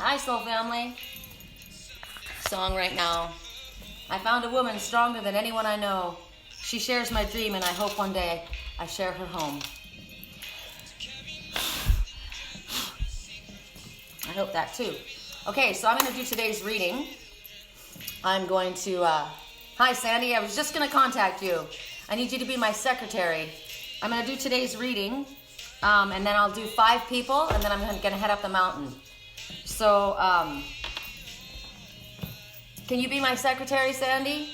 Hi, Soul Family. Song right now. I found a woman stronger than anyone I know. She shares my dream, and I hope one day I share her home. I hope that too. Okay, so I'm going to do today's reading. I'm going to... Hi, Sandy. I was just going to contact you. I need you to be my secretary. I'm going to do today's reading, and then I'll do 5 people, and then I'm going to head up the mountain. So, can you be my secretary, Sandy?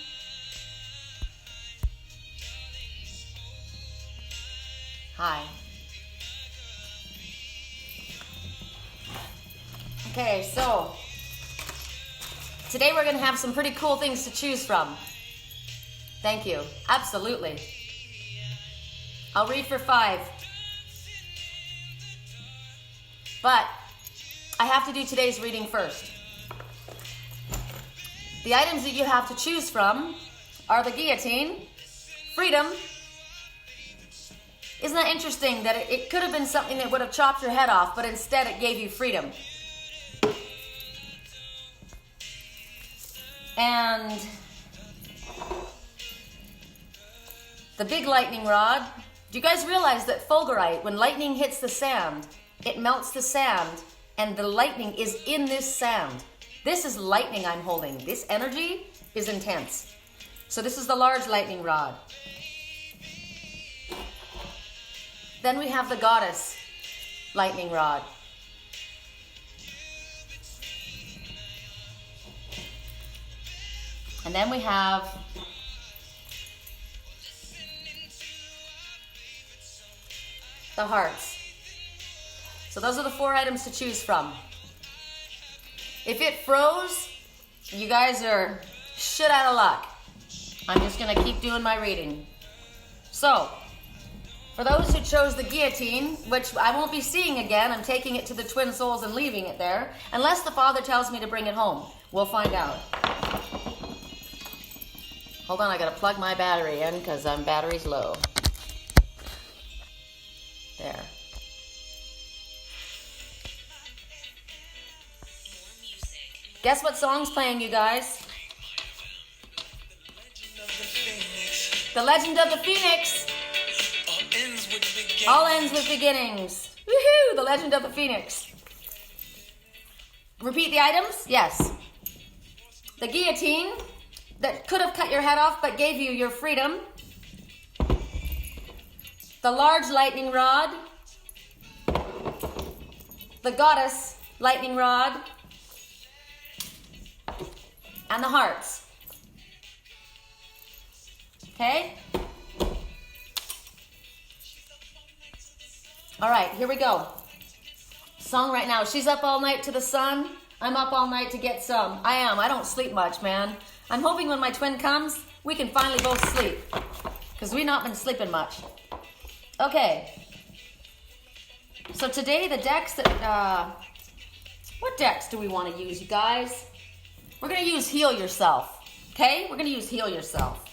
Hi. Okay, so today we're going to have some pretty cool things to choose from. Thank you. Absolutely. I'll read for 5. But I have to do today's reading first. The items that you have to choose from are the guillotine, freedom. Isn't that interesting that it could have been something that would have chopped your head off, but instead it gave you freedom? And the big lightning rod. Do you guys realize that fulgurite, when lightning hits the sand, it melts the sand, and the lightning is in this sand? This is lightning I'm holding. This energy is intense. So this is the large lightning rod. Then we have the goddess lightning rod. And then we have the hearts. So those are the 4 items to choose from. If it froze, you guys are shit out of luck. I'm just going to keep doing my reading. So, for those who chose the guillotine, which I won't be seeing again, I'm taking it to the Twin Souls and leaving it there, unless the Father tells me to bring it home. We'll find out. Hold on, I got to plug my battery in because my battery's low. There. Guess what song's playing, you guys? The Legend of the Phoenix. All ends with beginnings. Woohoo! The Legend of the Phoenix. Repeat the items? Yes. The guillotine that could have cut your head off but gave you your freedom. The large lightning rod. The goddess lightning rod. And the hearts. Okay? All right, here we go. Song right now. She's up all night to the sun. I'm up all night to get some. I am. I don't sleep much, man. I'm hoping when my twin comes, we can finally both sleep. Because we've not been sleeping much. Okay. So today the decks that... what decks do we want to use, you guys? We're going to use Heal Yourself. Okay? We're going to use Heal Yourself.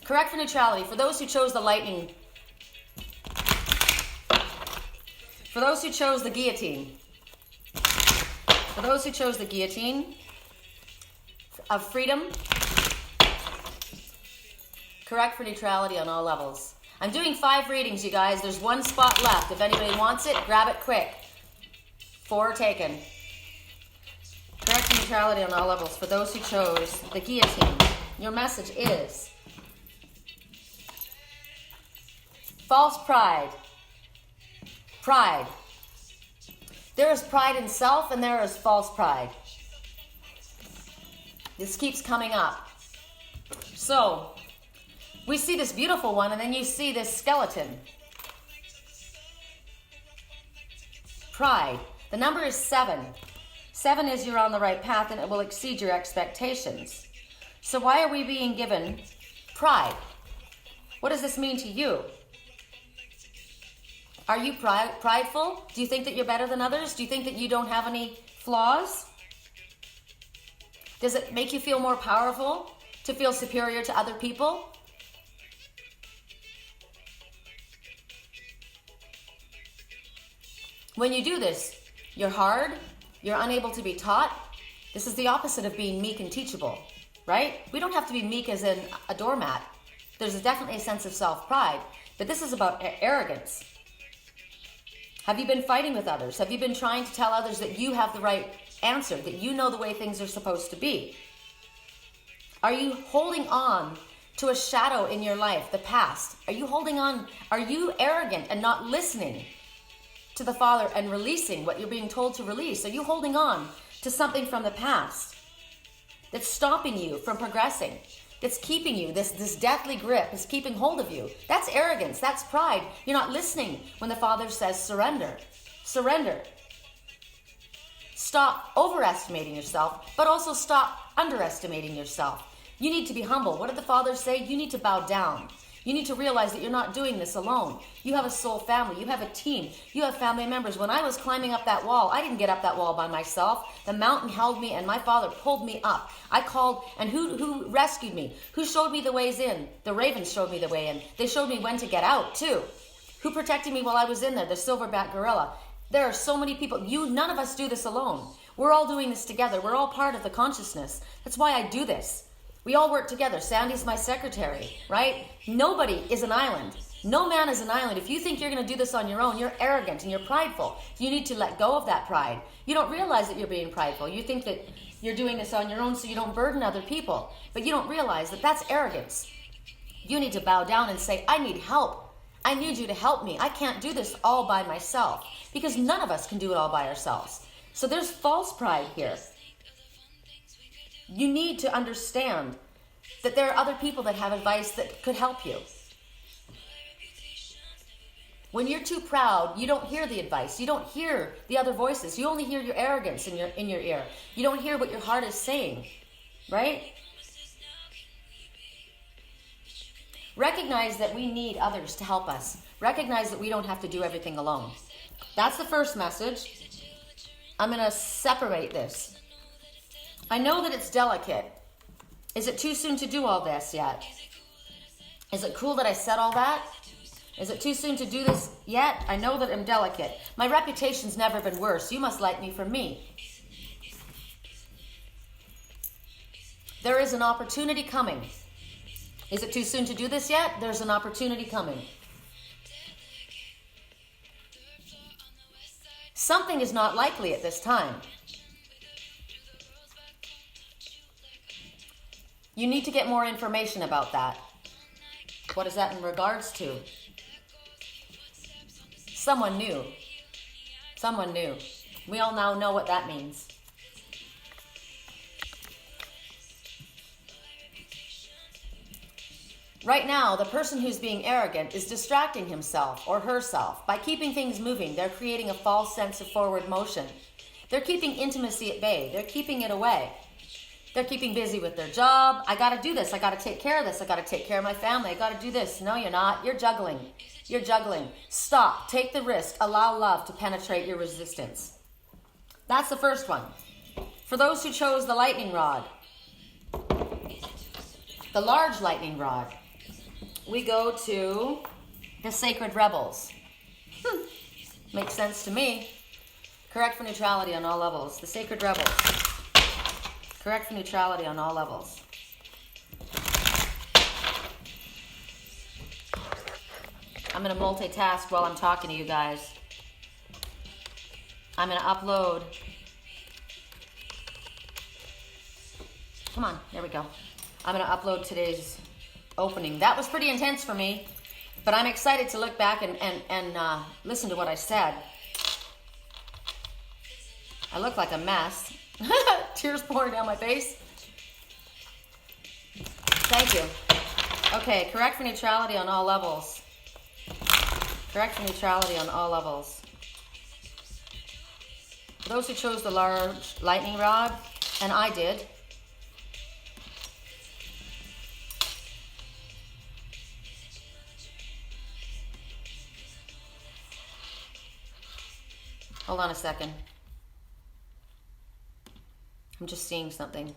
Correct for neutrality. For those who chose the lightning... For those who chose the guillotine. For those who chose the guillotine of freedom. Correct for neutrality on all levels. I'm doing 5 readings, you guys. There's 1 spot left. If anybody wants it, grab it quick. 4 taken. Correct for neutrality on all levels. For those who chose the guillotine, your message is false pride. Pride. There is pride in self and there is false pride. This keeps coming up. So, we see this beautiful one and then you see this skeleton. Pride. The number is 7. 7 is you're on the right path and it will exceed your expectations. So why are we being given pride? What does this mean to you? Are you prideful? Do you think that you're better than others? Do you think that you don't have any flaws? Does it make you feel more powerful to feel superior to other people? When you do this, you're hard, You're unable to be taught. This is the opposite of being meek and teachable, right? We don't have to be meek as in a doormat. There's definitely a sense of self-pride, but this is about arrogance. Have you been fighting with others? Have you been trying to tell others that you have the right answer, that you know the way things are supposed to be? Are you holding on to a shadow in your life, the past? Are you holding on? Are you arrogant and not listening to the Father and releasing what you're being told to release? Are you holding on to something from the past that's stopping you from progressing, that's keeping you, this deathly grip is keeping hold of you? That's arrogance. That's pride. You're not listening when the Father says surrender. Surrender. Stop overestimating yourself, but also stop underestimating yourself. You need to be humble. What did the Father say? You need to bow down. You need to realize that you're not doing this alone. You have a soul family. You have a team. You have family members. When I was climbing up that wall, I didn't get up that wall by myself. The mountain held me and my Father pulled me up. I called, and who rescued me? Who showed me the ways in? The ravens showed me the way in. They showed me when to get out too. Who protected me while I was in there? The silverback gorilla. There are so many people. None of us do this alone. We're all doing this together. We're all part of the consciousness. That's why I do this. We all work together. Sandy's my secretary, right? Nobody is an island. No man is an island. If you think you're going to do this on your own, you're arrogant and you're prideful. You need to let go of that pride. You don't realize that you're being prideful. You think that you're doing this on your own so you don't burden other people. But you don't realize that that's arrogance. You need to bow down and say, I need help. I need you to help me. I can't do this all by myself, because none of us can do it all by ourselves. So there's false pride here. You need to understand that there are other people that have advice that could help you. When you're too proud, you don't hear the advice. You don't hear the other voices. You only hear your arrogance in your ear. You don't hear what your heart is saying, right? Recognize that we need others to help us. Recognize that we don't have to do everything alone. That's the first message. I'm going to separate this. I know that it's delicate. Is it too soon to do all this yet? Is it cool that I said all that? Is it too soon to do this yet? I know that I'm delicate. My reputation's never been worse. You must like me for me. There is an opportunity coming. Is it too soon to do this yet? There's an opportunity coming. Something is not likely at this time. You need to get more information about that. What is that in regards to? Someone new. Someone new. We all now know what that means. Right now, the person who's being arrogant is distracting himself or herself. By keeping things moving, they're creating a false sense of forward motion. They're keeping intimacy at bay. They're keeping it away. They're keeping busy with their job. I got to do this. I got to take care of this. I got to take care of my family. I got to do this. No, you're not. You're juggling. You're juggling. Stop. Take the risk. Allow love to penetrate your resistance. That's the first one. For those who chose the lightning rod, the large lightning rod, we go to the sacred rebels. Makes sense to me. Correct for neutrality on all levels. The sacred rebels. Correct for neutrality on all levels. I'm going to multitask while I'm talking to you guys. I'm going to upload. Come on, there we go. I'm going to upload today's opening. That was pretty intense for me, but I'm excited to look back and listen to what I said. I look like a mess. Tears pouring down my face. Thank you. Okay, correct for neutrality on all levels. Correct for neutrality on all levels. For those who chose the large lightning rod, and I did, hold on a second. I'm just seeing something.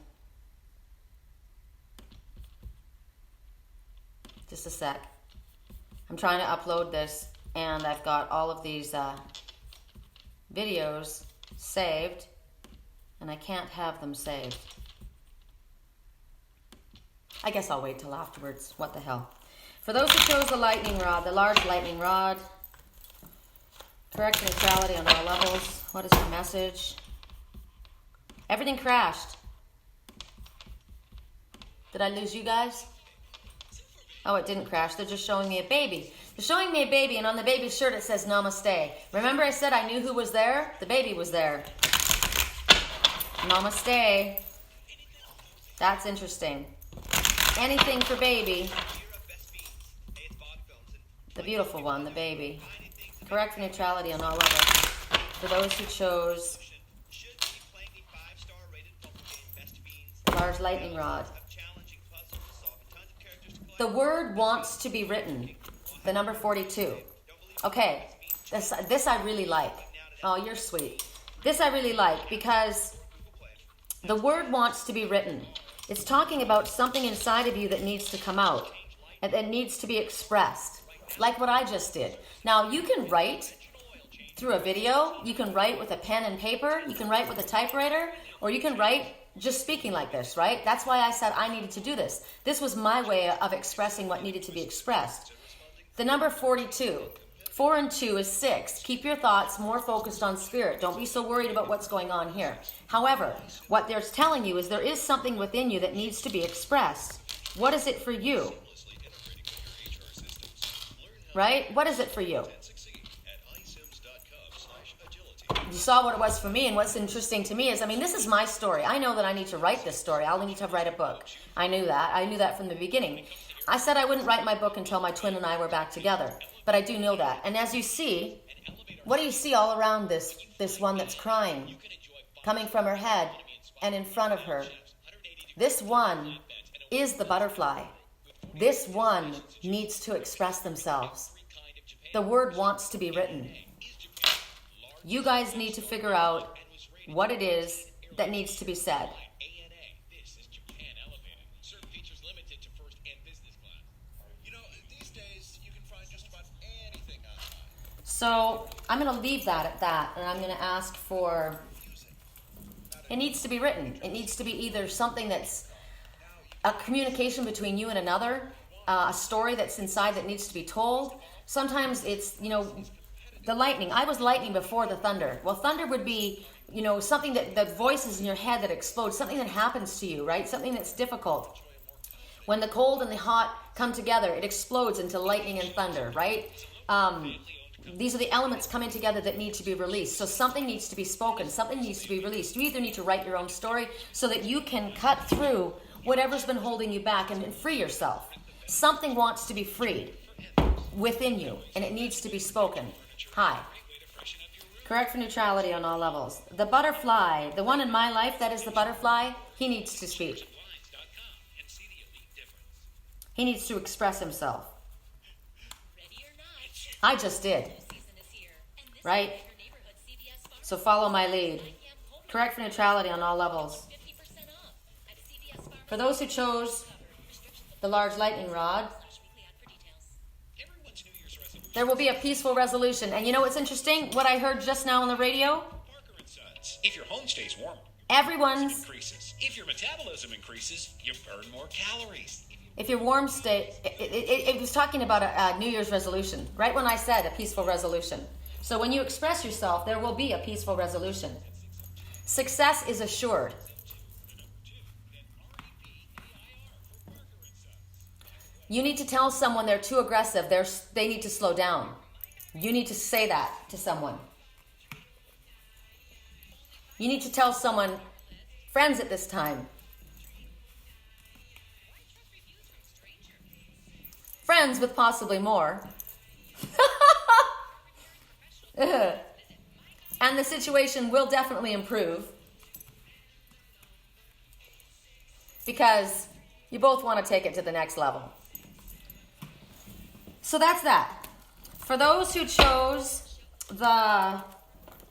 Just a sec. I'm trying to upload this, and I've got all of these videos saved, and I can't have them saved. I guess I'll wait till afterwards. What the hell? For those who chose the lightning rod, the large lightning rod, correct neutrality on all levels. What is the message? Everything crashed. Did I lose you guys? Oh, it didn't crash. They're just showing me a baby. They're showing me a baby, and on the baby's shirt it says Namaste. Remember I said I knew who was there? The baby was there. Namaste. That's interesting. Anything for baby. The beautiful one, the baby. Correct neutrality on all levels. For those who chose the large lightning rod. The word wants to be written. The number 42. Okay, this I really like. Oh, you're sweet. This I really like because the word wants to be written. It's talking about something inside of you that needs to come out and that needs to be expressed, like what I just did. Now, you can write through a video, you can write with a pen and paper, you can write with a typewriter, or you can write just speaking like this, right? That's why I said I needed to do this. This was my way of expressing what needed to be expressed. The number 42. 4 and 2 is 6. Keep your thoughts more focused on spirit. Don't be so worried about what's going on here. However, what they're telling you is there is something within you that needs to be expressed. What is it for you? Right? What is it for you? You saw what it was for me, and what's interesting to me is, I mean, this is my story. I know that I need to write this story. I'll need to write a book. I knew that. I knew that from the beginning. I said I wouldn't write my book until my twin and I were back together. But I do know that. And as you see, what do you see all around this one that's crying? Coming from her head and in front of her. This one is the butterfly. This one needs to express themselves. The word wants to be written. You guys need to figure out what it is that needs to be said. So I'm going to leave that at that, and I'm going to ask for, it needs to be written. It needs to be either something that's a communication between you and another, a story that's inside that needs to be told. Sometimes it's, the lightning. I was lightning before the thunder. Well, thunder would be, something that voices in your head that explodes, something that happens to you, right? Something that's difficult. When the cold and the hot come together, it explodes into lightning and thunder, right? These are the elements coming together that need to be released. So something needs to be spoken. Something needs to be released. You either need to write your own story so that you can cut through whatever's been holding you back and free yourself. Something wants to be freed within you, and it needs to be spoken. Hi. Correct for neutrality on all levels. The butterfly, the one in my life that is the butterfly, he needs to speak. He needs to express himself. I just did. Right? So follow my lead. Correct for neutrality on all levels. For those who chose the large lightning rod, there will be a peaceful resolution. And you know what's interesting? What I heard just now on the radio? If your home stays warm, everyone's increases. If your metabolism increases, you burn more calories. If your warm state, it was talking about a New Year's resolution, right when I said a peaceful resolution. So when you express yourself, there will be a peaceful resolution. Success is assured. You need to tell someone they're too aggressive, they need to slow down. You need to say that to someone. You need to tell someone, friends at this time, friends with possibly more. And the situation will definitely improve because you both want to take it to the next level. So that's that. For those who chose the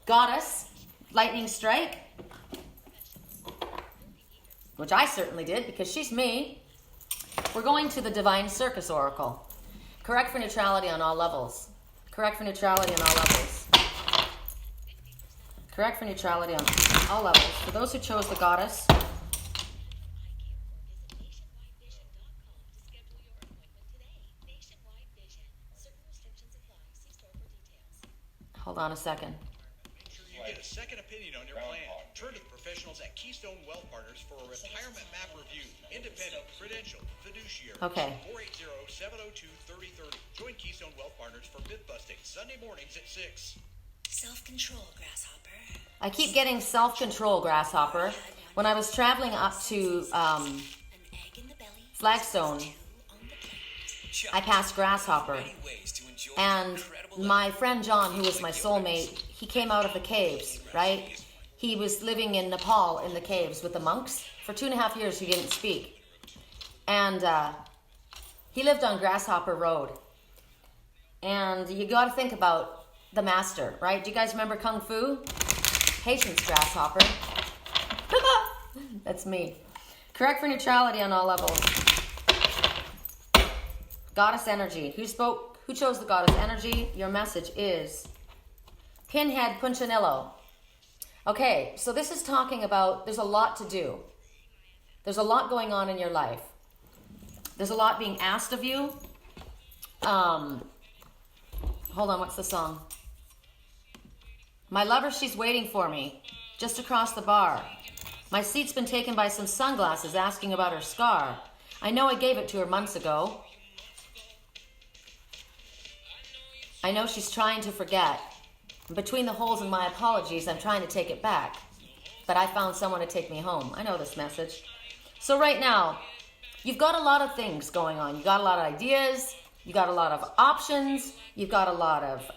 goddess lightning strike, which I certainly did because she's me, we're going to the divine circus oracle. Correct for neutrality on all levels. Correct for neutrality on all levels. Correct for neutrality on all levels. For those who chose the goddess, hold on a second. Make sure you get a second opinion on your plan. Turn to the professionals at Keystone Wealth Partners for a retirement map review. Independent, credential, fiduciary. Okay. 480-702-3030. Join Keystone Wealth Partners for myth busting Sunday mornings at 6. Self-control, grasshopper. I keep getting self-control, grasshopper. When I was traveling up to An egg in the belly. Flagstone, I passed grasshopper. And my friend John, who was my soulmate, he came out of the caves, right? He was living in Nepal in the caves with the monks. For 2.5 years, he didn't speak. And he lived on Grasshopper Road. And you got to think about the master, right? Do you guys remember Kung Fu? Patience, grasshopper. That's me. Correct for neutrality on all levels. Goddess energy. Who spoke? Who chose the goddess energy? Your message is Pinhead Punchinello. Okay, so this is talking about there's a lot to do. There's a lot going on in your life. There's a lot being asked of you. Hold on, what's the song? My lover, she's waiting for me, just across the bar. My seat's been taken by some sunglasses asking about her scar. I know I gave it to her months ago. I know she's trying to forget. Between the holes in my apologies, I'm trying to take it back. But I found someone to take me home. I know this message. So right now, you've got a lot of things going on. You got a lot of ideas. You got a lot of options. You've got a lot of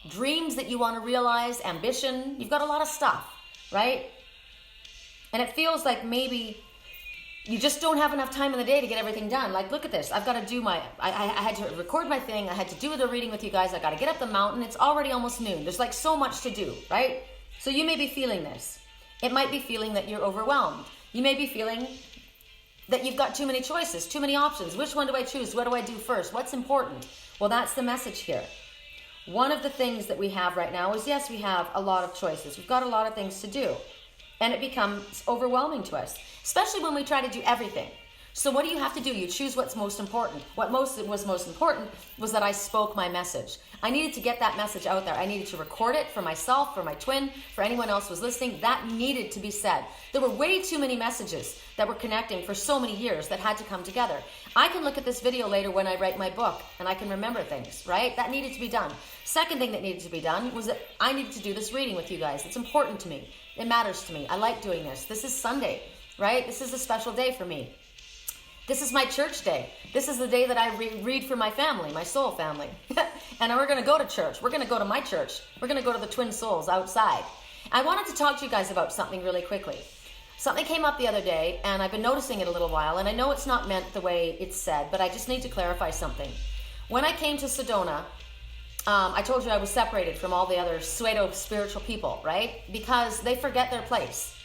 dreams that you want to realize, ambition. You've got a lot of stuff, right? And it feels like maybe you just don't have enough time in the day to get everything done. Like, look at this. I've got to do I had to record my thing. I had to do the reading with you guys. I got to get up the mountain. It's already almost noon. There's like so much to do, right? So you may be feeling this. It might be feeling that you're overwhelmed. You may be feeling that you've got too many choices, too many options. Which one do I choose? What do I do first? What's important? Well, that's the message here. One of the things that we have right now is, yes, we have a lot of choices. We've got a lot of things to do. And it becomes overwhelming to us, especially when we try to do everything. So what do you have to do? You choose what's most important. What was most important was that I spoke my message. I needed to get that message out there. I needed to record it for myself, for my twin, for anyone else who was listening. That needed to be said. There were way too many messages that were connecting for so many years that had to come together. I can look at this video later when I write my book and I can remember things, right? That needed to be done. Second thing that needed to be done was that I needed to do this reading with you guys. It's important to me. It matters to me. I like doing this. This is Sunday, right? This is a special day for me. This is my church day. This is the day that I read for my family, my soul family. And we're going to go to church. We're going to go to my church. We're going to go to the Twin Souls outside. I wanted to talk to you guys about something really quickly. Something came up the other day, and I've been noticing it a little while, and I know it's not meant the way it's said, but I just need to clarify something. When I came to Sedona, I told you I was separated from all the other pseudo-spiritual people, right? Because they forget their place.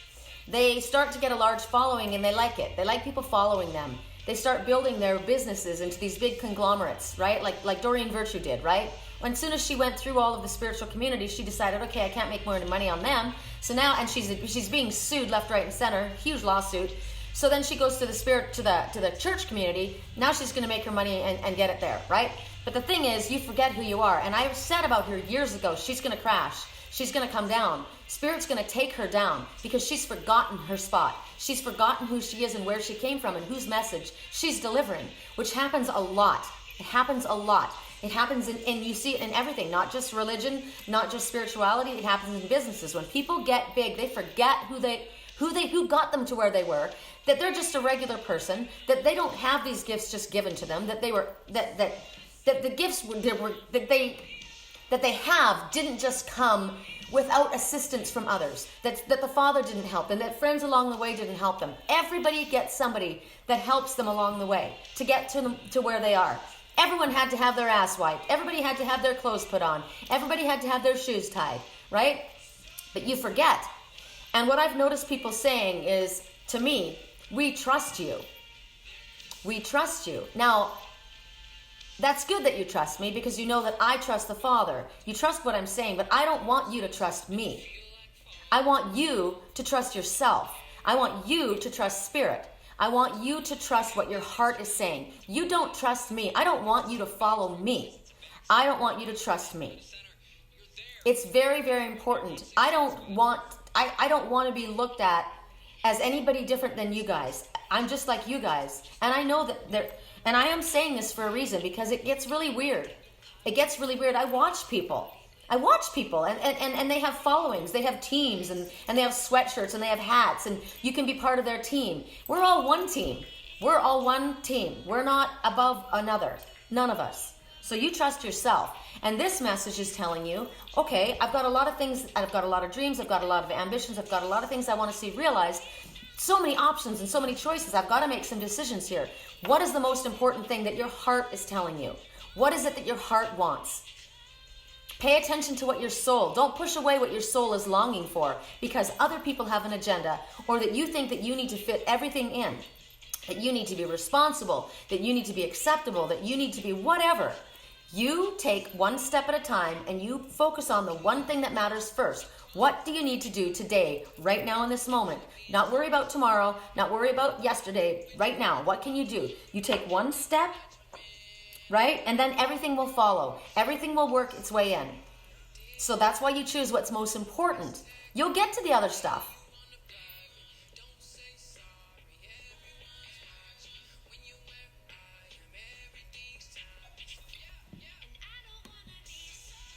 They start to get a large following, and they like it. They like people following them. They start building their businesses into these big conglomerates, right? Like Doreen Virtue did, right? When as soon as she went through all of the spiritual community, she decided, okay, I can't make more money on them. So now, and she's being sued left, right, and center, huge lawsuit. So then she goes to the church community. Now she's going to make her money and get it there, right? But the thing is, you forget who you are. And I said about her years ago, she's going to crash. She's going to come down. Spirit's going to take her down because she's forgotten her spot. She's forgotten who she is and where she came from and whose message she's delivering, which happens a lot. It happens a lot. It happens in you see it in everything, not just religion, not just spirituality. It happens in businesses. When people get big, they forget who got them to where they were, that they're just a regular person, that they don't have these gifts just given to them, that the gifts that they have didn't just come without assistance from others, that the Father didn't help them, that friends along the way didn't help them. Everybody gets somebody that helps them along the way to get to where they are. Everyone had to have their ass wiped. Everybody had to have their clothes put on. Everybody had to have their shoes tied, right? But you forget. And what I've noticed people saying is, to me, we trust you. We trust you. Now, that's good that you trust me because you know that I trust the Father. You trust what I'm saying, but I don't want you to trust me. I want you to trust yourself. I want you to trust spirit. I want you to trust what your heart is saying. You don't trust me. I don't want you to follow me. I don't want you to trust me. It's very, very important. I don't want to be looked at as anybody different than you guys. I'm just like you guys. And I know that and I am saying this for a reason, because it gets really weird. It gets really weird. I watch people and they have followings, they have teams, and they have sweatshirts and they have hats, and you can be part of their team. We're all one team. We're all one team. We're not above another. None of us. So you trust yourself. And this message is telling you, okay, I've got a lot of things, I've got a lot of dreams, I've got a lot of ambitions, I've got a lot of things I want to see realized. So many options and so many choices. I've got to make some decisions here. What is the most important thing that your heart is telling you? What is it that your heart wants? Pay attention to what your soul, don't push away what your soul is longing for because other people have an agenda, or that you think that you need to fit everything in, that you need to be responsible, that you need to be acceptable, that you need to be whatever. You take one step at a time and you focus on the one thing that matters first. What do you need to do today, right now in this moment? Not worry about tomorrow, not worry about yesterday, right now. What can you do? You take one step, right? And then everything will follow. Everything will work its way in. So that's why you choose what's most important. You'll get to the other stuff.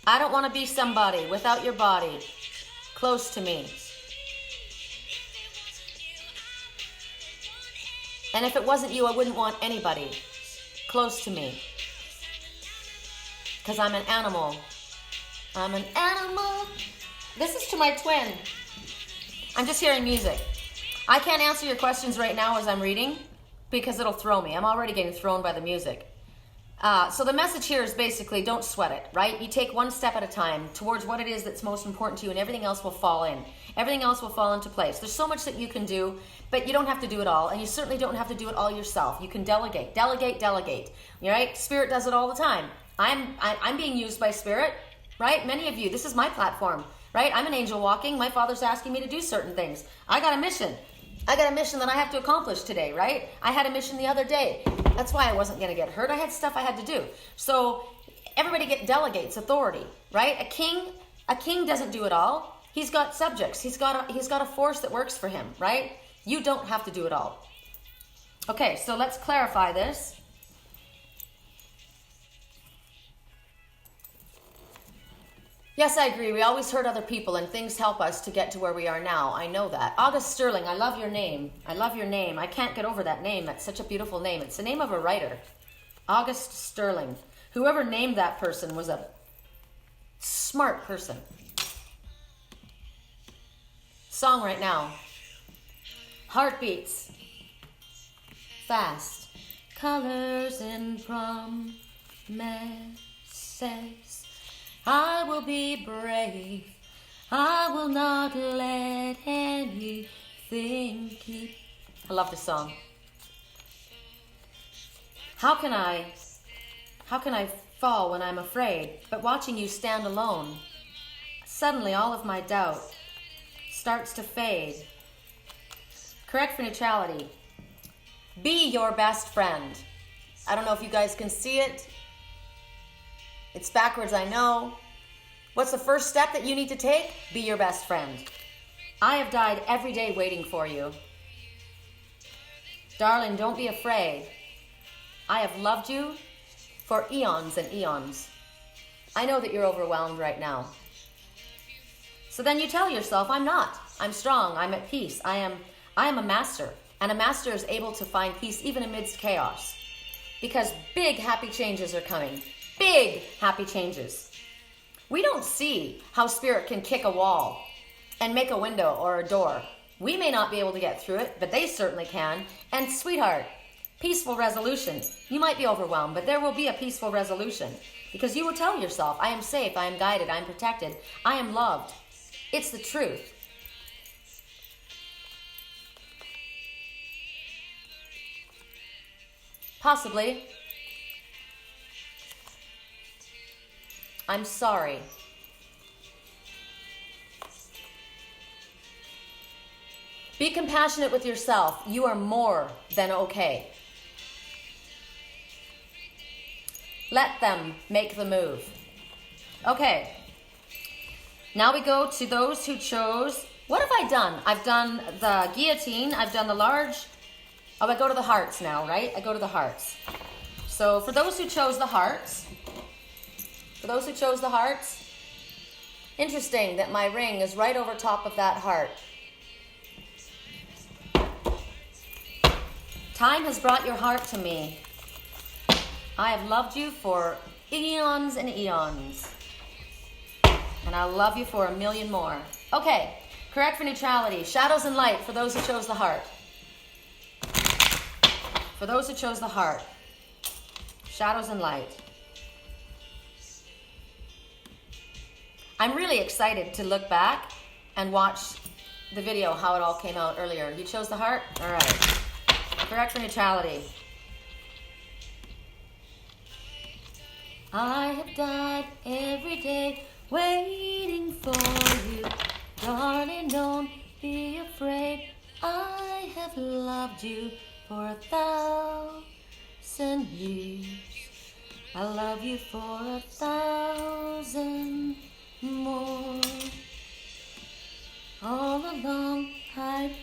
I don't want to be somebody without your body close to me. And if it wasn't you, I wouldn't want anybody close to me. Because I'm an animal. I'm an animal. This is to my twin. I'm just hearing music. I can't answer your questions right now as I'm reading because it'll throw me. I'm already getting thrown by the music. So the message here is basically don't sweat it, right? You take one step at a time towards what it is that's most important to you, and everything else will fall in. Everything else will fall into place. There's so much that you can do, but you don't have to do it all, and you certainly don't have to do it all yourself. You can delegate, delegate, right? Spirit does it all the time. I'm being used by Spirit, right? Many of you, this is my platform, right? I'm an angel walking. My Father's asking me to do certain things. I got a mission. I got a mission that I have to accomplish today, right? I had a mission the other day. That's why I wasn't going to get hurt. I had stuff I had to do. So everybody delegates authority, right? A king doesn't do it all. He's got subjects. He's got a force that works for him, right? You don't have to do it all. Okay, so let's clarify this. Yes, I agree. We always hurt other people and things help us to get to where we are now. I know that. August Sterling, I love your name. I love your name. I can't get over that name. That's such a beautiful name. It's the name of a writer. August Sterling. Whoever named that person was a smart person. Song right now. Heartbeats. Fast. Colors and promises. I will be brave. I will not let anything keep. I love this song. How can I fall when I'm afraid? But watching you stand alone, suddenly all of my doubt starts to fade. Correct for neutrality. Be your best friend. I don't know if you guys can see it. It's backwards, I know. What's the first step that you need to take? Be your best friend. I have died every day waiting for you. Darling, don't be afraid. I have loved you for eons and eons. I know that you're overwhelmed right now. So then you tell yourself, I'm not. I'm strong. I'm at peace. I am a master. And a master is able to find peace even amidst chaos. Because big happy changes are coming. Big happy changes. We don't see how Spirit can kick a wall and make a window or a door. We may not be able to get through it, but they certainly can. And sweetheart, peaceful resolution. You might be overwhelmed, but there will be a peaceful resolution. Because you will tell yourself, I am safe, I am guided, I am protected, I am loved. It's the truth. Possibly. I'm sorry. Be compassionate with yourself. You are more than okay. Let them make the move. Okay. Now we go to those who chose. What have I done? I've done the guillotine. I've done the large. Oh, I go to the hearts now, right? I go to the hearts. So for those who chose the hearts, interesting that my ring is right over top of that heart. Time has brought your heart to me. I have loved you for eons and eons. And I'll love you for a million more. Okay, correct for neutrality. Shadows and light for those who chose the heart. For those who chose the heart. Shadows and light. I'm really excited to look back and watch the video, how it all came out earlier. You chose the heart? All right. Correct for neutrality. I have died every day waiting for you. Darling, don't be afraid. I have loved you for 1,000 years. I love you for 1,000 more. All along I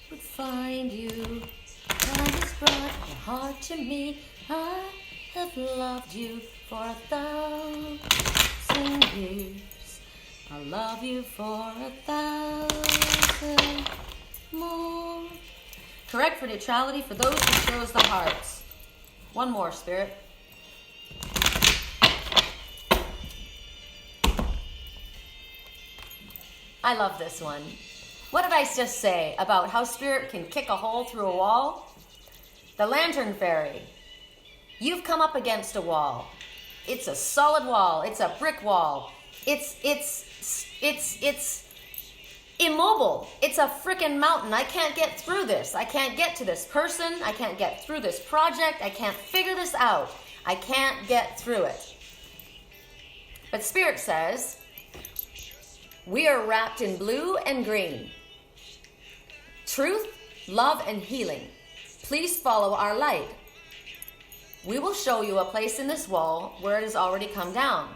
would find you. God has brought your heart to me. I have loved you for 1,000 years. I love you for 1,000 more. Correct for neutrality for those who chose the hearts. One more, Spirit. I love this one. What did I just say about how Spirit can kick a hole through a wall? The Lantern Fairy. You've come up against a wall. It's a solid wall. It's a brick wall. It's immobile. It's a freaking mountain. I can't get through this. I can't get to this person. I can't get through this project. I can't figure this out. I can't get through it. But Spirit says, we are wrapped in blue and green. Truth, love, and healing. Please follow our light. We will show you a place in this wall where it has already come down.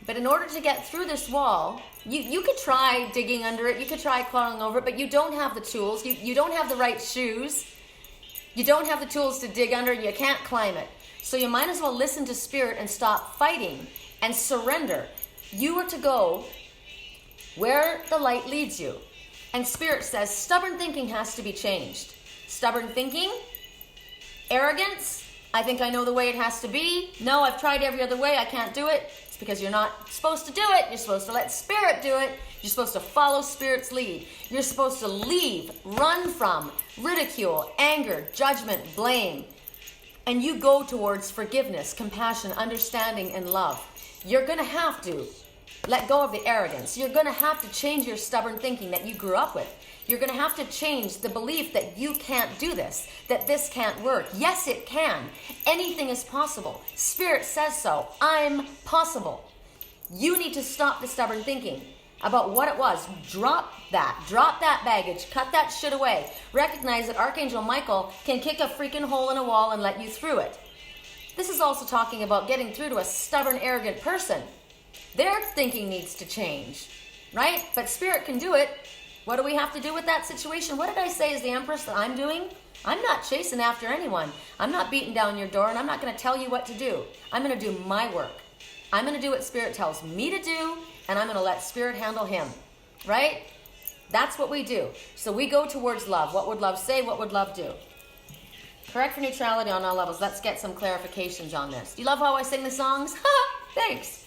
But in order to get through this wall, you could try digging under it, you could try crawling over it, but you don't have the tools, you don't have the right shoes, you don't have the tools to dig under, and you can't climb it. So you might as well listen to Spirit and stop fighting and surrender. You are to go where the light leads you. And Spirit says stubborn thinking has to be changed. Stubborn thinking, arrogance, I think I know the way it has to be. No, I've tried every other way, I can't do it. It's because you're not supposed to do it. You're supposed to let Spirit do it. You're supposed to follow Spirit's lead. You're supposed to leave, run from ridicule, anger, judgment, blame. And you go towards forgiveness, compassion, understanding, and love. You're going to have to let go of the arrogance. You're going to have to change your stubborn thinking that you grew up with. You're going to have to change the belief that you can't do this, that this can't work. Yes, it can. Anything is possible. Spirit says so. I'm possible. You need to stop the stubborn thinking about what it was. Drop that baggage, cut that shit away. Recognize that Archangel Michael can kick a freaking hole in a wall and let you through it. This is also talking about getting through to a stubborn, arrogant person. Their thinking needs to change, right? But Spirit can do it. What do we have to do with that situation? What did I say as the Empress that I'm doing? I'm not chasing after anyone. I'm not beating down your door, and I'm not going to tell you what to do. I'm going to do my work. I'm going to do what Spirit tells me to do, and I'm going to let Spirit handle him, right? That's what we do. So we go towards love. What would love say? What would love do? Correct for neutrality on all levels. Let's get some clarifications on this. Do you love how I sing the songs? Thanks.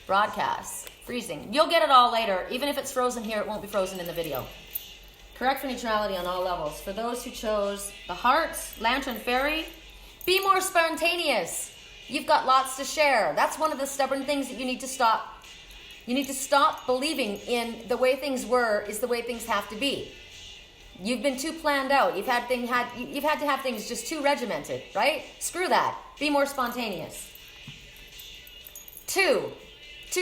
Broadcasts. Freezing. You'll get it all later. Even if it's frozen here, it won't be frozen in the video. Correct for neutrality on all levels. For those who chose the hearts, Lantern Fairy, be more spontaneous. You've got lots to share. That's one of the stubborn things that you need to stop. You need to stop believing in the way things were is the way things have to be. You've been too planned out. You've had to have things just too regimented, right? Screw that. Be more spontaneous. 2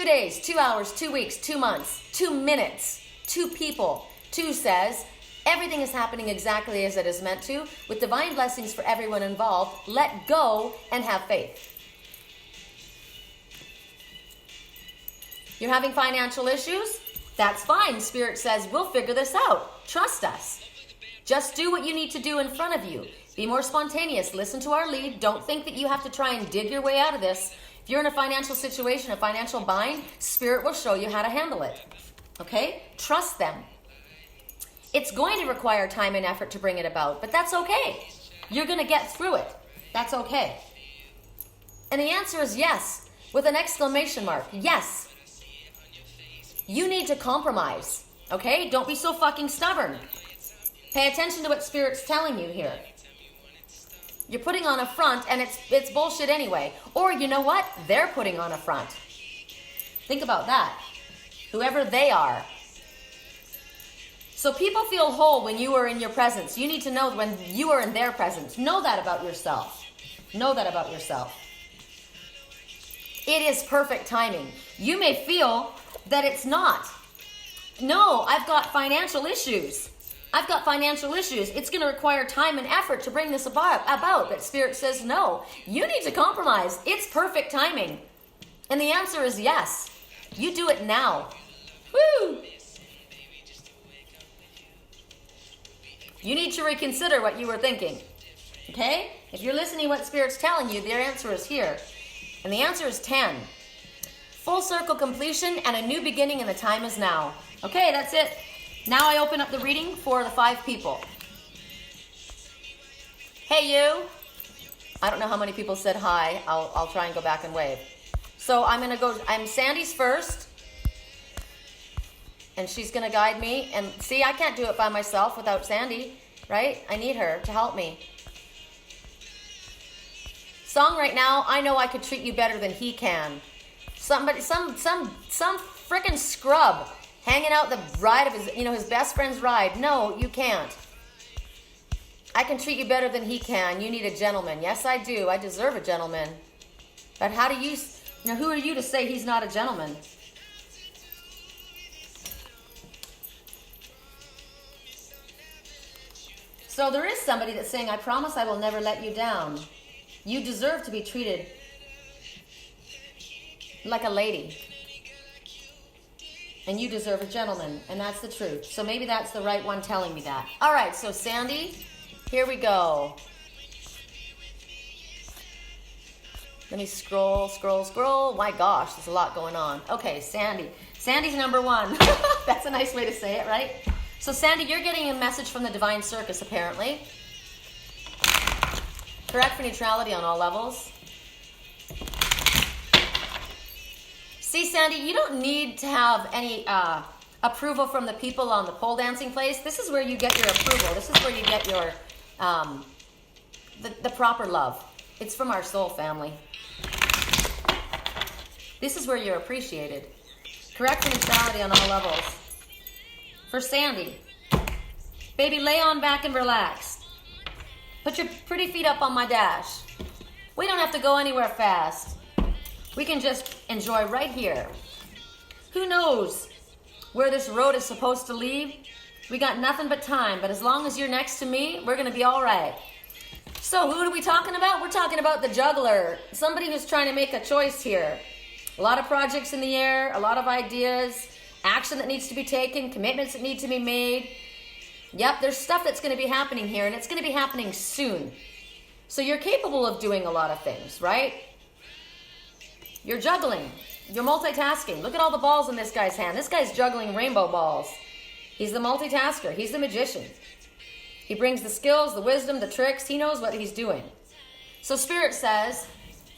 days, 2 hours, 2 weeks, 2 months, 2 minutes, 2 people, 2 says, everything is happening exactly as it is meant to, with divine blessings for everyone involved. Let go and have faith. You're having financial issues? That's fine. Spirit says, we'll figure this out. Trust us. Just do what you need to do in front of you. Be more spontaneous. Listen to our lead. Don't think that you have to try and dig your way out of this. If you're in a financial situation, a financial bind, Spirit will show you how to handle it. Okay? Trust them. It's going to require time and effort to bring it about, but that's okay. You're going to get through it. That's okay. And the answer is yes, with an exclamation mark. Yes. You need to compromise. Okay? Don't be so fucking stubborn. Pay attention to what Spirit's telling you here. You're putting on a front, and it's bullshit anyway. Or you know what? They're putting on a front. Think about that. Whoever they are. So people feel whole when you are in your presence. You need to know when you are in their presence. Know that about yourself. Know that about yourself. It is perfect timing. You may feel that it's not. No, I've got financial issues. I've got financial issues. It's going to require time and effort to bring this about. But Spirit says no. You need to compromise. It's perfect timing. And the answer is yes. You do it now. Woo! You need to reconsider what you were thinking. Okay? If you're listening to what Spirit's telling you, their answer is here. And the answer is 10. Full circle completion and a new beginning, and the time is now. Okay, that's it. Now I open up the reading for the 5 people. Hey, you. I don't know how many people said hi. I'll try and go back and wave. So I'm Sandy's first. And she's going to guide me. And see, I can't do it by myself without Sandy, right? I need her to help me. Song right now, I know I could treat you better than he can. Some frickin' scrub hanging out the ride of his best friend's ride. No, you can't. I can treat you better than he can. You need a gentleman. Yes, I do. I deserve a gentleman. But how do you who are you to say he's not a gentleman? So there is somebody that's saying, I promise I will never let you down. You deserve to be treated like a lady. And you deserve a gentleman. And that's the truth. So maybe that's the right one telling me that. All right, so Sandy, here we go. Let me scroll. My gosh, there's a lot going on. Okay, Sandy. Sandy's number 1. That's a nice way to say it, right? So Sandy, you're getting a message from the Divine Circus, apparently. Correct for neutrality on all levels. See, Sandy, you don't need to have any approval from the people on the pole dancing place. This is where you get your approval. This is where you get your the proper love. It's from our soul family. This is where you're appreciated. Correct for neutrality on all levels. For Sandy, baby, lay on back and relax. Put your pretty feet up on my dash. We don't have to go anywhere fast. We can just enjoy right here. Who knows where this road is supposed to lead? We got nothing but time, but as long as you're next to me, we're going to be all right. So who are we talking about? We're talking about the juggler. Somebody who's trying to make a choice here. A lot of projects in the air, a lot of ideas. Action that needs to be taken, commitments that need to be made. Yep, there's stuff that's going to be happening here, and it's going to be happening soon. So you're capable of doing a lot of things, right? You're juggling. You're multitasking. Look at all the balls in this guy's hand. This guy's juggling rainbow balls. He's the multitasker. He's the magician. He brings the skills, the wisdom, the tricks. He knows what he's doing. So Spirit says,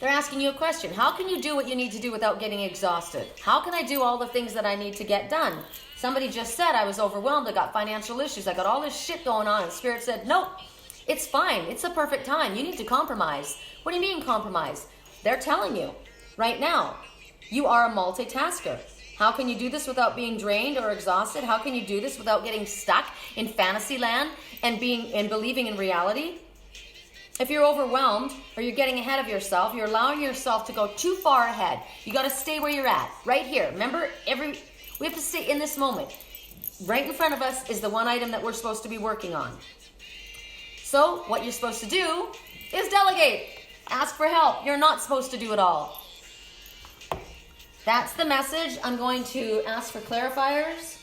they're asking you a question. How can you do what you need to do without getting exhausted? How can I do all the things that I need to get done? Somebody just said I was overwhelmed. I got financial issues. I got all this shit going on. And Spirit said, nope, it's fine. It's the perfect time. You need to compromise. What do you mean compromise? They're telling you right now, you are a multitasker. How can you do this without being drained or exhausted? How can you do this without getting stuck in fantasy land and believing in reality? If you're overwhelmed or you're getting ahead of yourself, you're allowing yourself to go too far ahead. You got to stay where you're at, right here. Remember, we have to stay in this moment. right in front of us is the one item that we're supposed to be working on. So what you're supposed to do is delegate. Ask for help. You're not supposed to do it all. That's the message. I'm going to ask for clarifiers.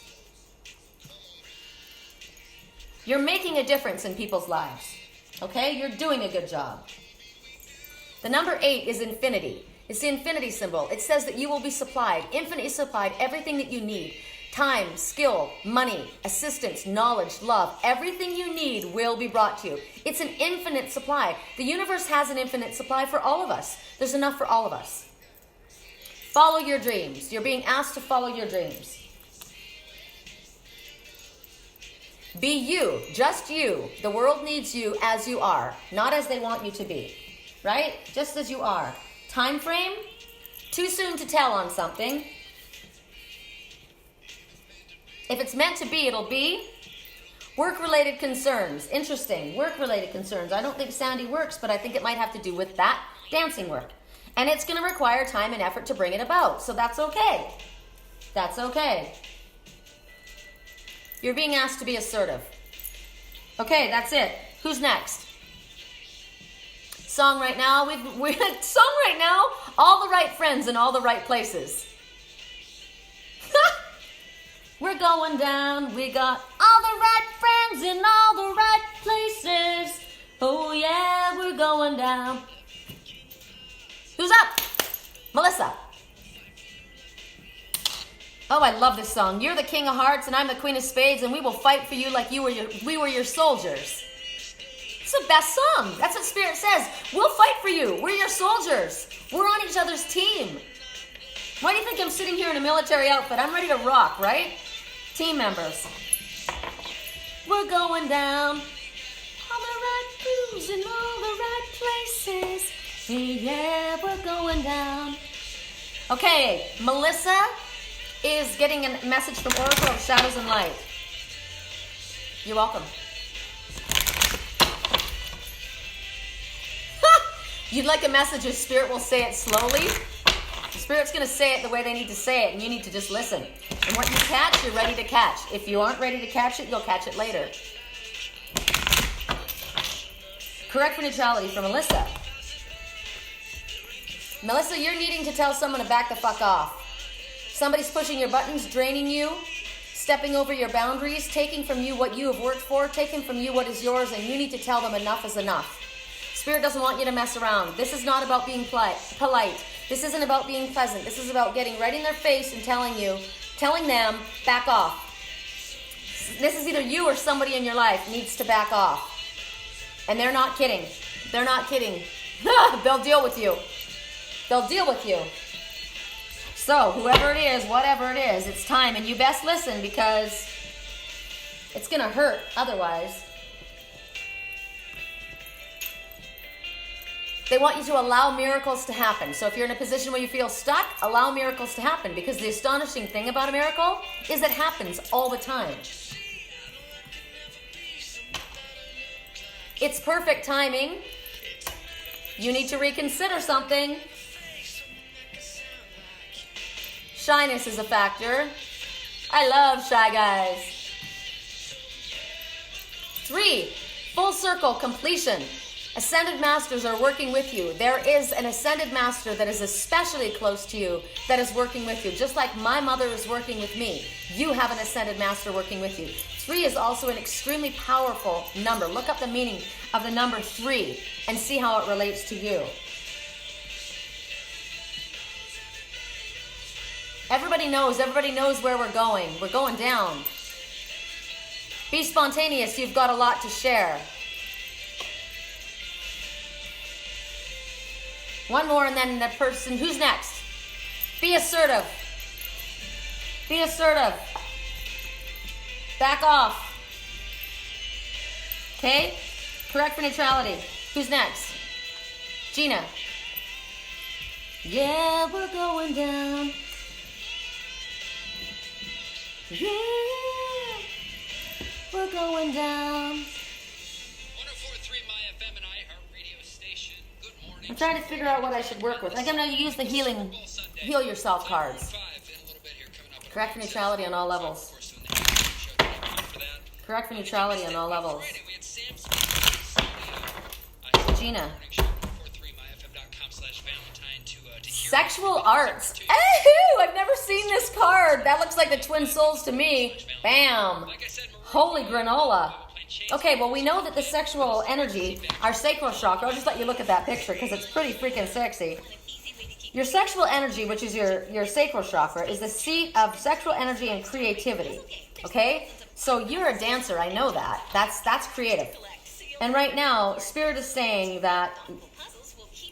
You're making a difference in people's lives. Okay? You're doing a good job. The number 8 is infinity. It's the infinity symbol. It says that you will be supplied, infinitely supplied, everything that you need. Time, skill, money, assistance, knowledge, love. Everything you need will be brought to you. It's an infinite supply. The universe has an infinite supply for all of us. There's enough for all of us. Follow your dreams. You're being asked to follow your dreams. Be you, just you. The world needs you as you are, not as they want you to be. Right? Just as you are. Time frame? Too soon to tell on something. If it's meant to be, it'll be. Work-related concerns. Interesting. Work-related concerns. I don't think Sandy works, but I think it might have to do with that dancing work. And it's going to require time and effort to bring it about. So that's okay. That's okay. You're being asked to be assertive. Okay, that's it. Who's next? Song right now. Song right now. All the right friends in all the right places. We're going down. We got all the right friends in all the right places. Oh yeah, we're going down. Who's up? Melissa. Oh, I love this song. You're the king of hearts and I'm the queen of spades, and we will fight for you like we were your soldiers. It's the best song. That's what Spirit says. We'll fight for you. We're your soldiers. We're on each other's team. Why do you think I'm sitting here in a military outfit? I'm ready to rock, right? Team members. We're going down. All the right grooves in all the right places. Yeah, we're going down. Okay, Melissa is getting a message from Oracle of Shadows and Light. You're welcome. You'd like a message, if Spirit will say it slowly. Spirit's going to say it the way they need to say it, and you need to just listen. And what you catch, you're ready to catch. If you aren't ready to catch it, you'll catch it later. Correct for neutrality for Melissa. Melissa, you're needing to tell someone to back the fuck off. Somebody's pushing your buttons, draining you, stepping over your boundaries, taking from you what you have worked for, taking from you what is yours, and you need to tell them enough is enough. Spirit doesn't want you to mess around. This is not about being polite. This isn't about being pleasant. This is about getting right in their face and telling them, back off. This is either you or somebody in your life needs to back off. And they're not kidding. They're not kidding. They'll deal with you. They'll deal with you. So, whoever it is, whatever it is, it's time. And you best listen because it's going to hurt otherwise. They want you to allow miracles to happen. So if you're in a position where you feel stuck, allow miracles to happen. Because the astonishing thing about a miracle is it happens all the time. It's perfect timing. You need to reconsider something. Shyness is a factor. I love shy guys. 3, full circle completion. Ascended masters are working with you. There is an ascended master that is especially close to you that is working with you. Just like my mother is working with me, you have an ascended master working with you. 3 is also an extremely powerful number. Look up the meaning of the number 3 and see how it relates to you. Everybody knows where we're going. We're going down. Be spontaneous. You've got a lot to share. One more and then the person, who's next? Be assertive. Be assertive. Back off. Okay? Correct for neutrality. Who's next? Gina. Yeah, we're going down. Yeah, we're going down. 104.3 My FM and iHeartRadio station. Good morning. I'm trying to figure out what I should work with. I'm going to use the heal yourself cards. Correct neutrality on all levels. Correct for neutrality on all levels. Friday, we had Sam Smith in the studio. Gina. 143myfm.com/Valentine to hear Sexual arts. Ooh, I've never seen this card. That looks like the twin souls to me. Bam. Like I said, Maria, Holy granola. playing Chase. Okay, well, we know that the sexual energy, our sacral chakra, I'll just let you look at that picture because it's pretty freaking sexy. Your sexual energy, which is your sacral chakra, is the seat of sexual energy and creativity. Okay? So you're a dancer, I know that. That's creative. And right now, Spirit is saying that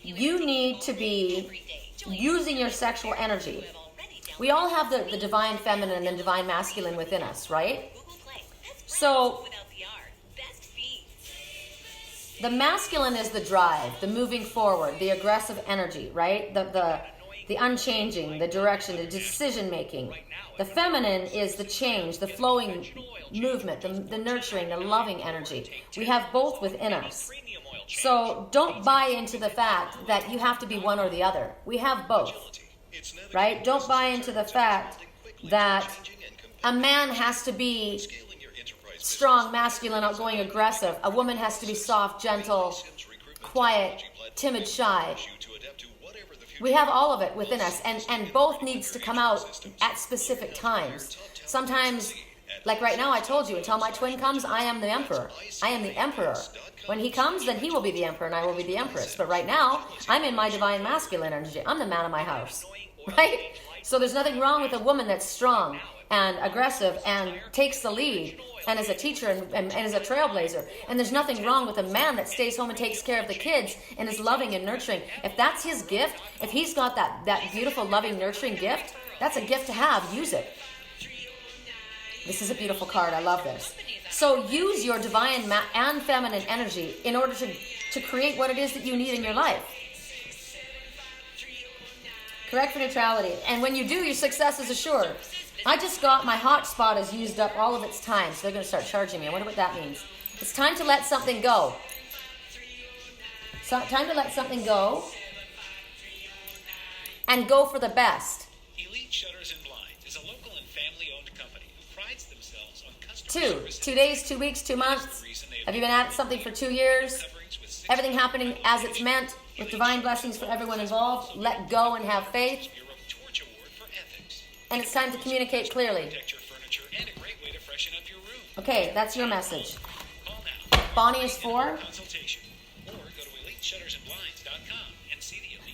you need to be using your sexual energy. We all have the divine feminine and divine masculine within us, right? So the masculine is the drive, the moving forward, the aggressive energy, right? The unchanging, the direction, the decision making. The feminine is the change, the flowing movement, the nurturing, the loving energy. We have both within us. So don't buy into the fact that you have to be one or the other. We have both, right? Don't buy into the fact that a man has to be strong, masculine, outgoing, aggressive. A woman has to be soft, gentle, quiet, timid, shy. We have all of it within us, and both needs to come out at specific times. Sometimes, like right now, I told you, until my twin comes, I am the emperor. I am the emperor. When he comes, then he will be the emperor and I will be the empress. But right now, I'm in my divine masculine energy. I'm the man of my house, right? So there's nothing wrong with a woman that's strong and aggressive and takes the lead and is a teacher and is a trailblazer. And there's nothing wrong with a man that stays home and takes care of the kids and is loving and nurturing. If that's his gift, if he's got that beautiful, loving, nurturing gift, that's a gift to have. Use it. This is a beautiful card. I love this. So use your divine and feminine energy in order to create what it is that you need in your life. Correct for neutrality. And when you do, your success is assured. I just got my hotspot has used up all of its time, so they're going to start charging me. I wonder what that means. It's time to let something go. So, time to let something go and go for the best. Elite Shutters and Blinds is a local and family-owned company who prides themselves on customer service. 2 days, 2 weeks, 2 months. Have you been at something for 2 years? Everything happening as it's meant, with divine blessings for everyone involved. Let go and have faith. And it's time to communicate clearly. Okay, that's your message. Bonnie is 4.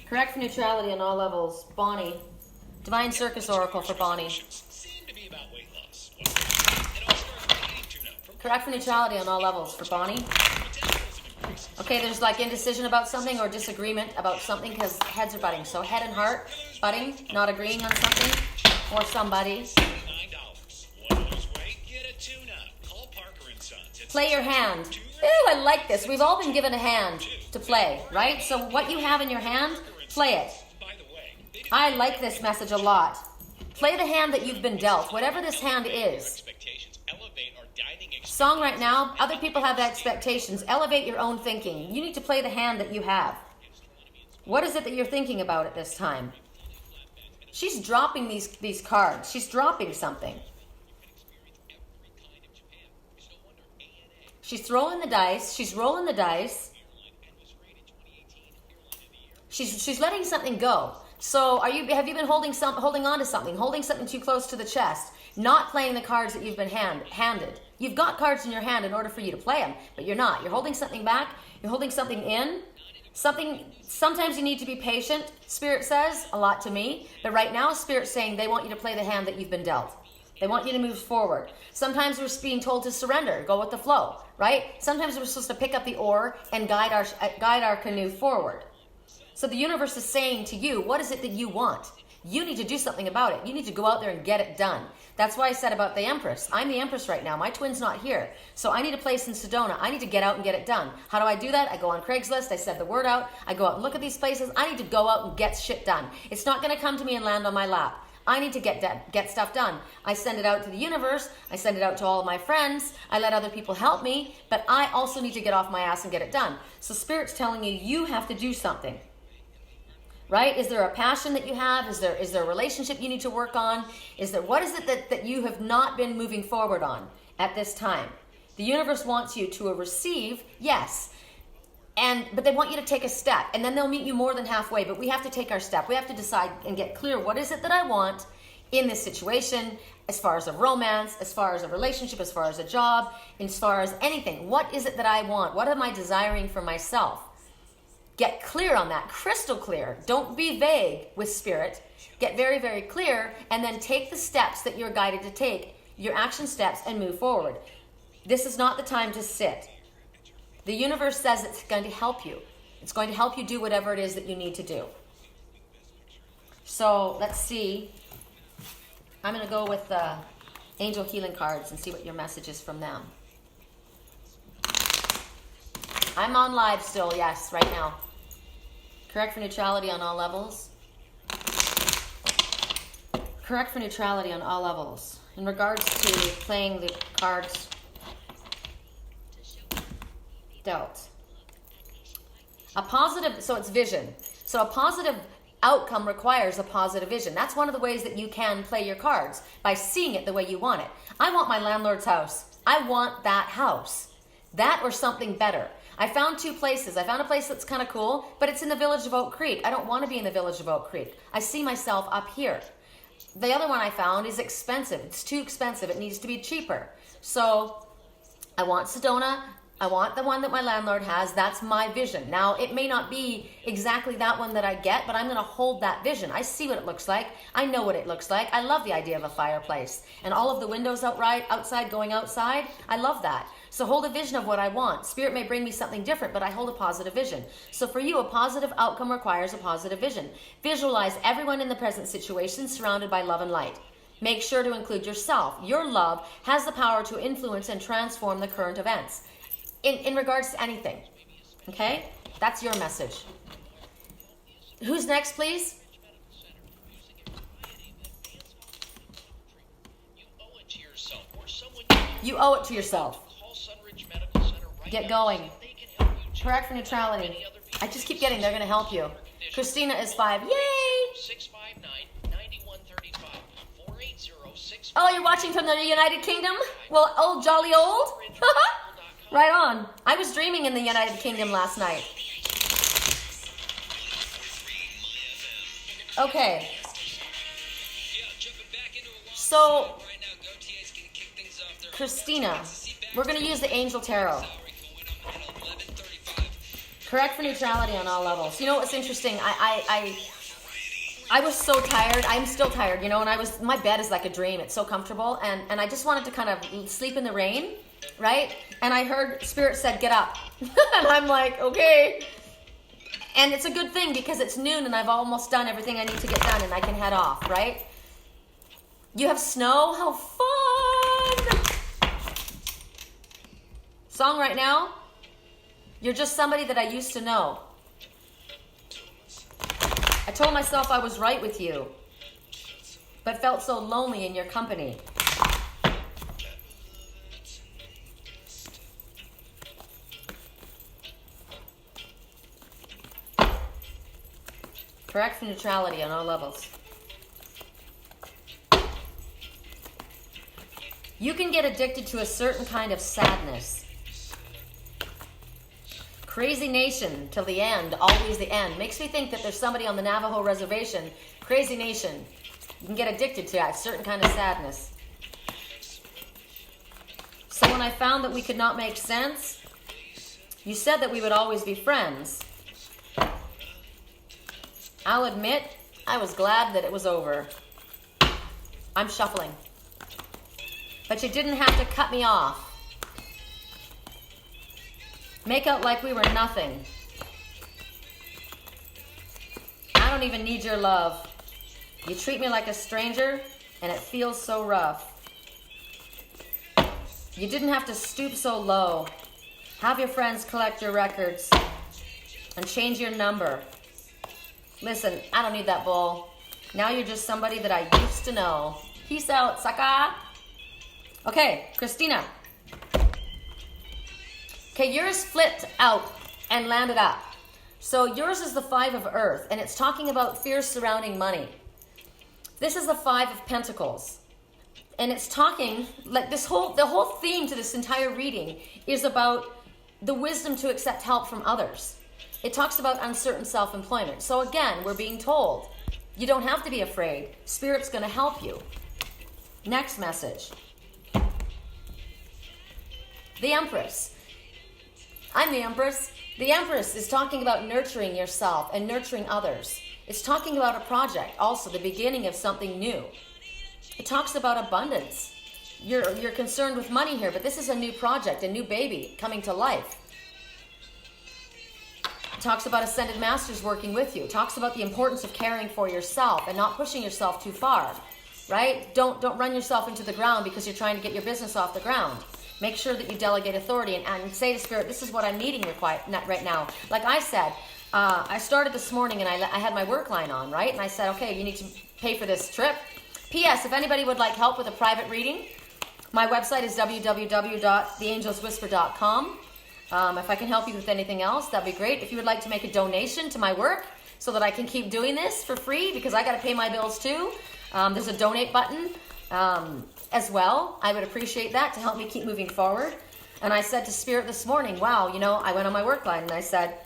Correct for neutrality on all levels. Bonnie. Divine Circus Oracle for Bonnie. Correct for neutrality on all levels for Bonnie. Okay, there's like indecision about something or disagreement about something because heads are butting. So head and heart butting, not agreeing on something or somebody. Play your hand. Ooh, I like this. We've all been given a hand to play, right? So what you have in your hand, play it. I like this message a lot. Play the hand that you've been dealt, whatever this hand is. Song right now, other people have expectations. Elevate your own thinking. You need to play the hand that you have. What is it that you're thinking about at this time? She's dropping these cards. She's dropping something. She's throwing the dice. She's rolling the dice. She's letting something go. So have you been holding on to something, holding something too close to the chest, not playing the cards that you've been handed? You've got cards in your hand in order for you to play them, but you're not. You're holding something back. You're holding something in. Sometimes you need to be patient, Spirit says, a lot to me. But right now, Spirit's saying they want you to play the hand that you've been dealt. They want you to move forward. Sometimes we're being told to surrender, go with the flow, right? Sometimes we're supposed to pick up the oar and guide our canoe forward. So the universe is saying to you, what is it that you want? You need to do something about it. You need to go out there and get it done. That's why I said about the Empress. I'm the Empress right now. My twin's not here. So I need a place in Sedona. I need to get out and get it done. How do I do that? I go on Craigslist. I send the word out. I go out and look at these places. I need to go out and get shit done. It's not going to come to me and land on my lap. I need to get stuff done. I send it out to the universe. I send it out to all of my friends. I let other people help me. But I also need to get off my ass and get it done. So Spirit's telling you, you have to do something. Right? Is there a passion that you have? Is there a relationship you need to work on? What is it that you have not been moving forward on at this time? The universe wants you to receive, yes. But they want you to take a step, and then they'll meet you more than halfway. But we have to take our step. We have to decide and get clear, what is it that I want in this situation, as far as a romance, as far as a relationship, as far as a job, as far as anything. What is it that I want? What am I desiring for myself? Get clear on that, crystal clear. Don't be vague with spirit. Get very, very clear, and then take the steps that you're guided to take, your action steps, and move forward. This is not the time to sit. The universe says it's going to help you. It's going to help you do whatever it is that you need to do. So let's see. I'm going to go with the angel healing cards and see what your message is from them. I'm on live still, yes, right now. Correct for neutrality on all levels. Correct for neutrality on all levels. In regards to playing the cards dealt. A positive, so it's vision. So a positive outcome requires a positive vision. That's one of the ways that you can play your cards, by seeing it the way you want it. I want my landlord's house. I want that house. That or something better. I found two places. I found a place that's kind of cool, but it's in the village of Oak Creek. I don't want to be in the village of Oak Creek. I see myself up here. The other one I found is expensive. It's too expensive. It needs to be cheaper. So I want Sedona. I want the one that my landlord has. That's my vision. Now, it may not be exactly that one that I get, but I'm going to hold that vision. I see what it looks like. I know what it looks like. I love the idea of a fireplace. And all of the windows outside going outside, I love that. So hold a vision of what I want. Spirit may bring me something different, but I hold a positive vision. So for you, a positive outcome requires a positive vision. Visualize everyone in the present situation surrounded by love and light. Make sure to include yourself. Your love has the power to influence and transform the current events. In regards to anything. Okay? That's your message. Who's next, please? You owe it to yourself. Get going. Correct for neutrality. I just keep getting they're going to help you. Christina is 5. Yay! Oh, you're watching from the United Kingdom? Well, old jolly old? Right on. I was dreaming in the United Kingdom last night. Okay. So, Christina, we're going to use the Angel Tarot. Correct for neutrality on all levels. You know what's interesting? I was so tired. I'm still tired, you know, and my bed is like a dream. It's so comfortable, and I just wanted to kind of sleep in the rain, right? And I heard Spirit said, get up. And I'm like, okay. And it's a good thing because it's noon and I've almost done everything I need to get done and I can head off, right? You have snow? How fun! Song right now? You're just somebody that I used to know. I told myself I was right with you, but felt so lonely in your company. Correct for neutrality on all levels. You can get addicted to a certain kind of sadness. Crazy Nation, till the end, always the end. Makes me think that there's somebody on the Navajo reservation. Crazy Nation. You can get addicted to that certain kind of sadness. So when I found that we could not make sense, you said that we would always be friends. I'll admit, I was glad that it was over. I'm shuffling. But you didn't have to cut me off. Make out like we were nothing. I don't even need your love. You treat me like a stranger, and it feels so rough. You didn't have to stoop so low. Have your friends collect your records and change your number. Listen, I don't need that bull. Now you're just somebody that I used to know. Peace out, sucker. Okay, Christina. Okay, yours flipped out and landed up. So yours is the 5 of Earth, and it's talking about fears surrounding money. This is the 5 of Pentacles. And it's talking, like the whole theme to this entire reading is about the wisdom to accept help from others. It talks about uncertain self-employment. So again, we're being told, you don't have to be afraid. Spirit's going to help you. Next message. The Empress. I'm the Empress. The Empress is talking about nurturing yourself and nurturing others. It's talking about a project, also the beginning of something new. It talks about abundance. You're concerned with money here, but this is a new project, a new baby coming to life. It talks about ascended masters working with you. It talks about the importance of caring for yourself and not pushing yourself too far, right? Don't run yourself into the ground because you're trying to get your business off the ground. Make sure that you delegate authority and say to Spirit, this is what I'm needing right now. Like I said, I started this morning and I had my work line on, right? And I said, okay, you need to pay for this trip. P.S. If anybody would like help with a private reading, my website is www.theangelswhisper.com. If I can help you with anything else, that'd be great. If you would like to make a donation to my work so that I can keep doing this for free because I got to pay my bills too, there's a donate button as well. I would appreciate that to help me keep moving forward. And I said to Spirit this morning, wow, I went on my work line and I said,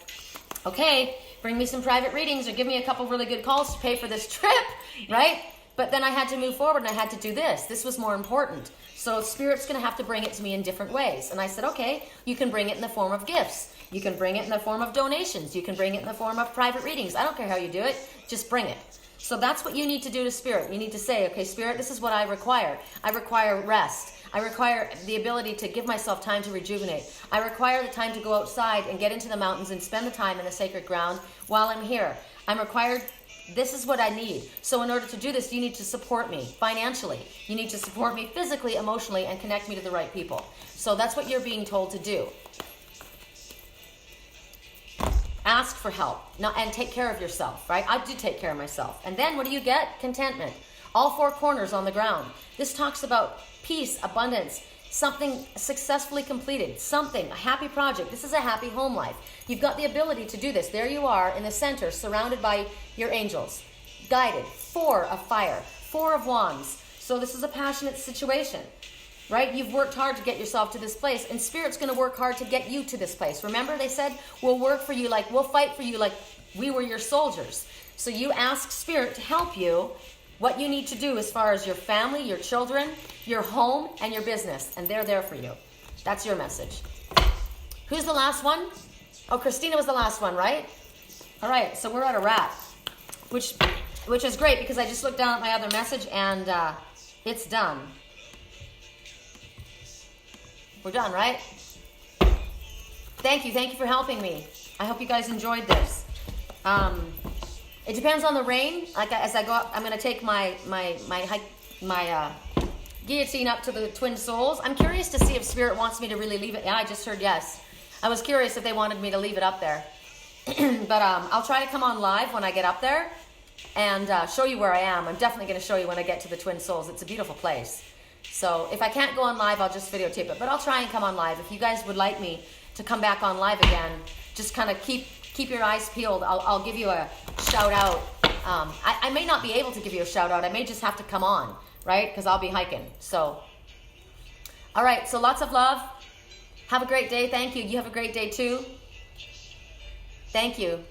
okay, bring me some private readings or give me a couple really good calls to pay for this trip, right? But then I had to move forward and I had to do this. This was more important. So Spirit's going to have to bring it to me in different ways. And I said, okay, you can bring it in the form of gifts. You can bring it in the form of donations. You can bring it in the form of private readings. I don't care how you do it. Just bring it. So that's what you need to do to Spirit. You need to say, okay, Spirit, this is what I require. I require rest. I require the ability to give myself time to rejuvenate. I require the time to go outside and get into the mountains and spend the time in the sacred ground while I'm here. I'm required. This is what I need. So in order to do this, you need to support me financially. You need to support me physically, emotionally, and connect me to the right people. So that's what you're being told to do. Ask for help and take care of yourself, right? I do take care of myself. And then what do you get? Contentment. All four corners on the ground. This talks about peace, abundance, something successfully completed, a happy project. This is a happy home life. You've got the ability to do this. There you are in the center, surrounded by your angels, guided, 4 of fire, 4 of wands. So this is a passionate situation, right? You've worked hard to get yourself to this place, and Spirit's going to work hard to get you to this place. Remember, they said, we'll work for you we'll fight for you like we were your soldiers. So you ask Spirit to help you what you need to do as far as your family, your children, your home, and your business. And they're there for you. That's your message. Who's the last one? Oh, Christina was the last one, right? All right, so we're at a wrap, which is great because I just looked down at my other message and it's done. We're done, right? Thank you for helping me. I hope you guys enjoyed this. It depends on the rain. As I go up, I'm going to take my guillotine up to the Twin Souls. I'm curious to see if Spirit wants me to really leave it. Yeah, I just heard yes. I was curious if they wanted me to leave it up there. But I'll try to come on live when I get up there and show you where I am. I'm definitely going to show you when I get to the Twin Souls. It's a beautiful place. So if I can't go on live, I'll just videotape it. But I'll try and come on live. If you guys would like me to come back on live again, just kind of keep your eyes peeled. I'll give you a shout out. I may not be able to give you a shout out. I may just have to come on, right? Because I'll be hiking. So, all right. So lots of love. Have a great day. Thank you. You have a great day too. Thank you.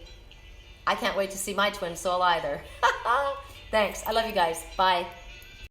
I can't wait to see my twin soul either. Thanks. I love you guys. Bye.